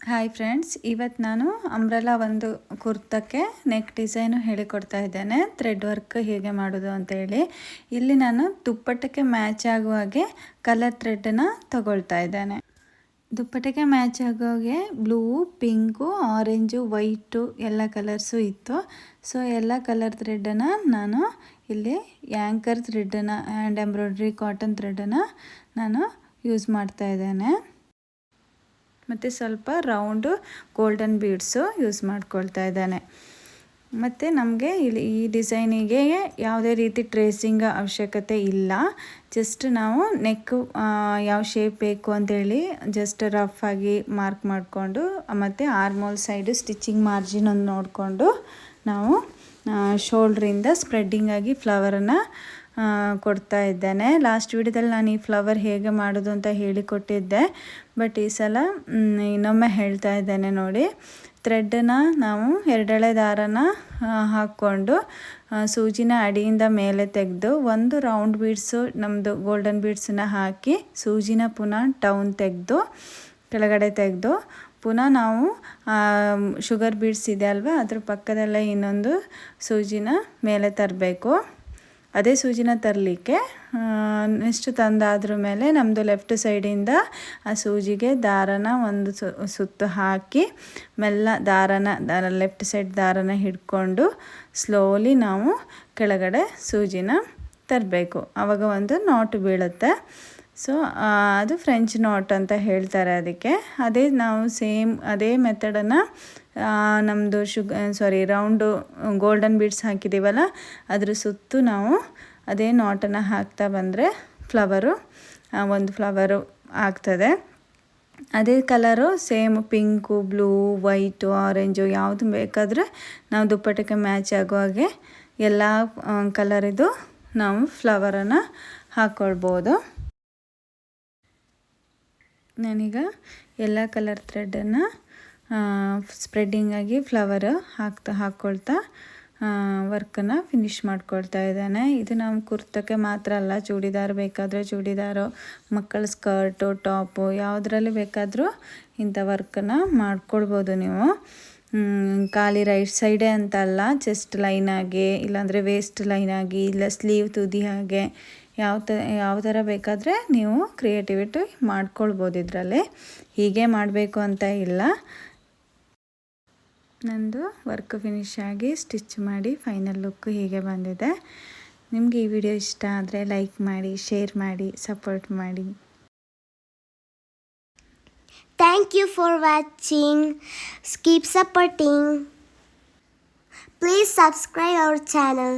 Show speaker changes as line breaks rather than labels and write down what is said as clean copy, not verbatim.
Hi friends, ಇವತ್ತು ನಾನು umbrella ಒಂದು ಕುರ್ತಕ್ಕೆ ನೆಕ್ ಡಿಸೈನು ಹೇಳಿಕೊಡ್ತಾ ಇದ್ದೇನೆ. ಥ್ರೆಡ್ ವರ್ಕ್ ಹೇಗೆ ಮಾಡೋದು ಅಂತೇಳಿ. ಇಲ್ಲಿ ನಾನು ದುಪ್ಪಟ್ಟಕ್ಕೆ ಮ್ಯಾಚ್ ಆಗುವ ಹಾಗೆ ಕಲರ್ ಥ್ರೆಡ್ಡನ್ನು ತಗೊಳ್ತಾ ಇದ್ದೇನೆ. ದುಪ್ಪಟ್ಟಕ್ಕೆ ಮ್ಯಾಚ್ ಆಗೋಗೆ ಬ್ಲೂ, ಪಿಂಕು, ಆರೆಂಜು, ವೈಟು ಎಲ್ಲ ಕಲರ್ಸು ಇತ್ತು. ಸೊ ಎಲ್ಲ ಕಲರ್ ಥ್ರೆಡ್ಡನ್ನು ನಾನು ಇಲ್ಲಿ ಆ್ಯಂಕರ್ ಥ್ರೆಡ್ಡನ್ನು ಹ್ಯಾಂಡ್ ಎಂಬ್ರಾಯ್ಡ್ರಿ ಕಾಟನ್ ಥ್ರೆಡ್ಡನ್ನು ನಾನು ಯೂಸ್ ಮಾಡ್ತಾ ಇದ್ದೇನೆ. ಮತ್ತು ಸ್ವಲ್ಪ ರೌಂಡು ಗೋಲ್ಡನ್ ಬೀಡ್ಸು ಯೂಸ್ ಮಾಡ್ಕೊಳ್ತಾ ಇದ್ದಾನೆ. ಮತ್ತು ನಮಗೆ ಇಲ್ಲಿ ಈ ಡಿಸೈನಿಗೆ ಯಾವುದೇ ರೀತಿ ಟ್ರೇಸಿಂಗ್ ಅವಶ್ಯಕತೆ ಇಲ್ಲ. ಜಸ್ಟ್ ನಾವು ನೆಕ್ಕು ಯಾವ ಶೇಪ್ ಬೇಕು ಅಂತೇಳಿ ಜಸ್ಟ್ ರಫ್ ಆಗಿ ಮಾರ್ಕ್ ಮಾಡಿಕೊಂಡು ಮತ್ತು ಆರ್ಮೋಲ್ ಸೈಡು ಸ್ಟಿಚಿಂಗ್ ಮಾರ್ಜಿನ್ ಒಂದು ನೋಡಿಕೊಂಡು ನಾವು ಶೋಲ್ಡ್ರಿಂದ ಸ್ಪ್ರೆಡ್ಡಿಂಗ್ ಆಗಿ ಫ್ಲವರನ್ನು ಕೊಡ್ತಾ ಇದ್ದೇನೆ. ಲಾಸ್ಟ್ ವಿಡಿಯೋದಲ್ಲಿ ನಾನು ಈ ಫ್ಲವರ್ ಹೇಗೆ ಮಾಡೋದು ಅಂತ ಹೇಳಿಕೊಟ್ಟಿದ್ದೆ. ಬಟ್ ಈ ಸಲ ಇನ್ನೊಮ್ಮೆ ಹೇಳ್ತಾ ಇದ್ದೇನೆ ನೋಡಿ. ಥ್ರೆಡ್ಡನ್ನು ನಾವು ಎರಡೆಳೆ ದಾರನ ಹಾಕ್ಕೊಂಡು ಸೂಜಿನ ಅಡಿಯಿಂದ ಮೇಲೆ ತೆಗೆದು ಒಂದು ರೌಂಡ್ ಬೀಡ್ಸು ನಮ್ಮದು ಗೋಲ್ಡನ್ ಬೀಡ್ಸನ್ನ ಹಾಕಿ ಸೂಜಿನ ಪುನಃ ಡೌನ್ ತೆಗೆದು ಕೆಳಗಡೆ ತೆಗೆದು ಪುನಃ ನಾವು ಶುಗರ್ ಬೀಡ್ಸ್ ಇದೆ ಅಲ್ವಾ, ಅದ್ರ ಪಕ್ಕದಲ್ಲೇ ಇನ್ನೊಂದು ಸೂಜಿನ ಮೇಲೆ ತರಬೇಕು. ಅದೇ ಸೂಜಿನ ತರಲಿಕ್ಕೆ ನೆಕ್ಸ್ಟ್ ತಂದಾದ್ರ ಮೇಲೆ ನಮ್ಮದು ಲೆಫ್ಟ್ ಸೈಡಿಂದ ಆ ಸೂಜಿಗೆ ದಾರನ ಒಂದು ಸುತ್ತು ಹಾಕಿ ಮೆಲ್ಲ ಲೆಫ್ಟ್ ಸೈಡ್ ದಾರನ ಹಿಡ್ಕೊಂಡು ಸ್ಲೋಲಿ ನಾವು ಕೆಳಗಡೆ ಸೂಜಿನ ತರಬೇಕು. ಆವಾಗ ಒಂದು ನಾಟ್ ಬೀಳುತ್ತೆ. ಸೊ ಅದು ಫ್ರೆಂಚ್ ನಾಟ್ ಅಂತ ಹೇಳ್ತಾರೆ ಅದಕ್ಕೆ. ಅದೇ ನಾವು ಸೇಮ್ ಅದೇ ಮೆಥಡನ್ನು ನಮ್ಮದು ರೌಂಡು ಗೋಲ್ಡನ್ ಬೀಡ್ಸ್ ಹಾಕಿದ್ದೀವಲ್ಲ ಅದ್ರ ಸುತ್ತು ನಾವು ಅದೇ ನಾಟನ್ನು ಹಾಕ್ತಾ ಬಂದರೆ ಒಂದು ಫ್ಲವರು ಆಗ್ತದೆ. ಅದೇ colour same pink, blue, white, orange ಯಾವುದು ಬೇಕಾದರೆ ನಾವು ದುಪ್ಪಟ್ಟಕ್ಕೆ ಮ್ಯಾಚ್ ಆಗೋ ಹಾಗೆ ಎಲ್ಲ ಕಲರಿದು ನಾವು ಫ್ಲವರನ್ನು ಹಾಕ್ಕೊಳ್ಬೋದು. ನಾನೀಗ ಎಲ್ಲ ಕಲರ್ ಥ್ರೆಡ್ಡನ್ನು ಸ್ಪ್ರೆಡ್ಡಿಂಗಾಗಿ ಫ್ಲವರು ಹಾಕ್ಕೊಳ್ತಾ ವರ್ಕನ್ನು ಫಿನಿಷ್ ಮಾಡ್ಕೊಳ್ತಾ ಇದ್ದಾನೆ. ಇದು ನಾವು ಕುರ್ತಕ್ಕೆ ಮಾತ್ರ ಅಲ್ಲ, ಚೂಡಿದಾರ್ ಬೇಕಾದರೆ ಚೂಡಿದಾರು, ಮಕ್ಕಳ ಸ್ಕರ್ಟು, ಟಾಪು ಯಾವುದರಲ್ಲಿ ಬೇಕಾದರೂ ಇಂಥ ವರ್ಕನ್ನು ಮಾಡ್ಕೊಳ್ಬೋದು ನೀವು. ಖಾಲಿ ರೈಟ್ ಸೈಡೇ ಅಂತ ಅಲ್ಲ, ಚೆಸ್ಟ್ ಲೈನಾಗಿ, ಇಲ್ಲಾಂದರೆ ವೇಸ್ಟ್ ಲೈನಾಗಿ, ಇಲ್ಲ ಸ್ಲೀವ್ ತುದಿ ಹಾಗೆ ಯಾವ ಥರ ಬೇಕಾದರೆ ನೀವು ಕ್ರಿಯೇಟಿವಿಟಿ ಮಾಡ್ಕೊಳ್ಬೋದು ಇದರಲ್ಲಿ. ಹೀಗೆ ಮಾಡಬೇಕು ಅಂತ ಇಲ್ಲ. ನಂದು ವರ್ಕ್ ಫಿನಿಶ್ ಆಗಿ ಸ್ಟಿಚ್ ಮಾಡಿ ಫೈನಲ್ ಲುಕ್ ಹೀಗೆ ಬಂದಿದೆ. ನಿಮಗೆ ಈ ವಿಡಿಯೋ ಇಷ್ಟ ಆದರೆ ಲೈಕ್ ಮಾಡಿ, ಶೇರ್ ಮಾಡಿ, ಸಪೋರ್ಟ್ ಮಾಡಿ.
Thank you for watching. Keep supporting. Please subscribe our channel.